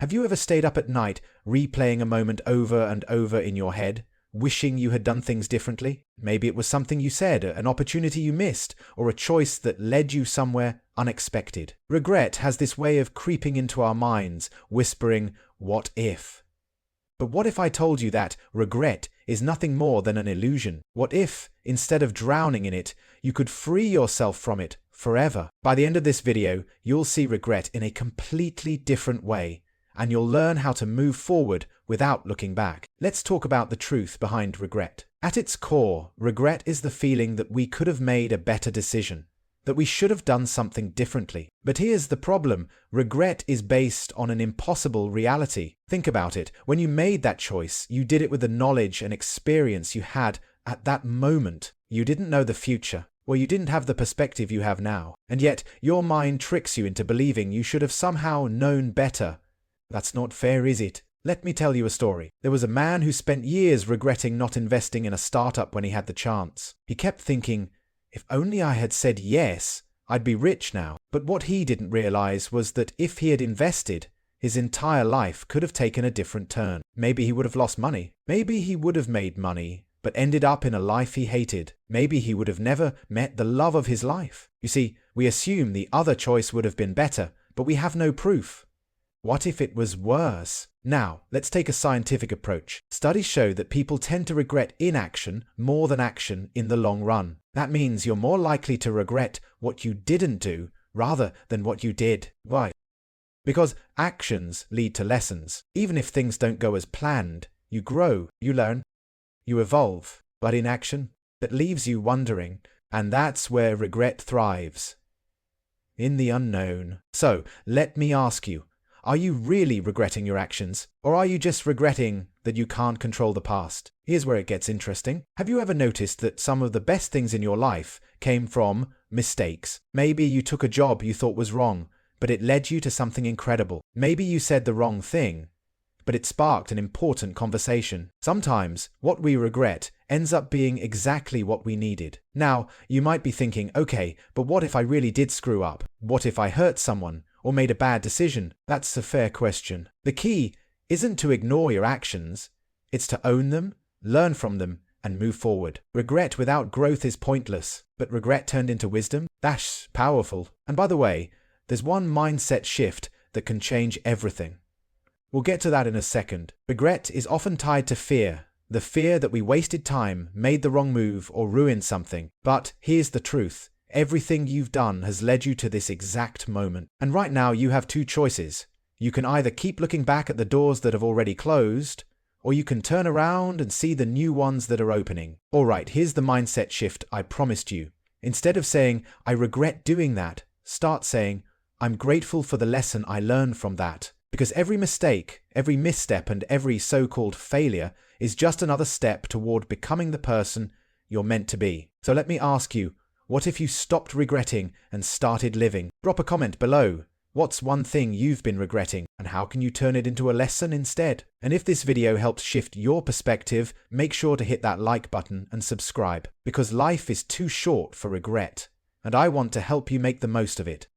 Have you ever stayed up at night, replaying a moment over and over in your head, wishing you had done things differently? Maybe it was something you said, an opportunity you missed, or a choice that led you somewhere unexpected. Regret has this way of creeping into our minds, whispering, "What if?" But what if I told you that regret is nothing more than an illusion? What if, instead of drowning in it, you could free yourself from it forever? By the end of this video, you'll see regret in a completely different way, and you'll learn how to move forward without looking back. Let's talk about the truth behind regret. At its core, regret is the feeling that we could have made a better decision, that we should have done something differently. But here's the problem. Regret is based on an impossible reality. Think about it. When you made that choice, you did it with the knowledge and experience you had at that moment. You didn't know the future, or you didn't have the perspective you have now. And yet, your mind tricks you into believing you should have somehow known better. That's not fair, is it? Let me tell you a story. There was a man who spent years regretting not investing in a startup when he had the chance. He kept thinking, if only I had said yes, I'd be rich now. But what he didn't realize was that if he had invested, his entire life could have taken a different turn. Maybe he would have lost money. Maybe he would have made money, but ended up in a life he hated. Maybe he would have never met the love of his life. You see, we assume the other choice would have been better, but we have no proof. What if it was worse? Now, let's take a scientific approach. Studies show that people tend to regret inaction more than action in the long run. That means you're more likely to regret what you didn't do rather than what you did. Why? Because actions lead to lessons. Even if things don't go as planned, you grow, you learn, you evolve. But inaction, that leaves you wondering, and that's where regret thrives. In the unknown. So, let me ask you, are you really regretting your actions, or are you just regretting that you can't control the past? Here's where it gets interesting. Have you ever noticed that some of the best things in your life came from mistakes? Maybe you took a job you thought was wrong, but it led you to something incredible. Maybe you said the wrong thing, but it sparked an important conversation. Sometimes, what we regret ends up being exactly what we needed. Now, you might be thinking, okay, but what if I really did screw up? What if I hurt someone? Or made a bad decision? That's a fair question. The key isn't to ignore your actions, it's to own them, learn from them, and move forward. Regret without growth is pointless, but regret turned into wisdom? That's powerful. And by the way, there's one mindset shift that can change everything. We'll get to that in a second. Regret is often tied to fear. The fear that we wasted time, made the wrong move, or ruined something. But here's the truth. Everything you've done has led you to this exact moment. And right now you have two choices. You can either keep looking back at the doors that have already closed, or you can turn around and see the new ones that are opening. Alright, here's the mindset shift I promised you. Instead of saying, I regret doing that, start saying, I'm grateful for the lesson I learned from that. Because every mistake, every misstep, and every so-called failure is just another step toward becoming the person you're meant to be. So let me ask you, what if you stopped regretting and started living? Drop a comment below. What's one thing you've been regretting, and how can you turn it into a lesson instead? And if this video helped shift your perspective, make sure to hit that like button and subscribe, because life is too short for regret, and I want to help you make the most of it.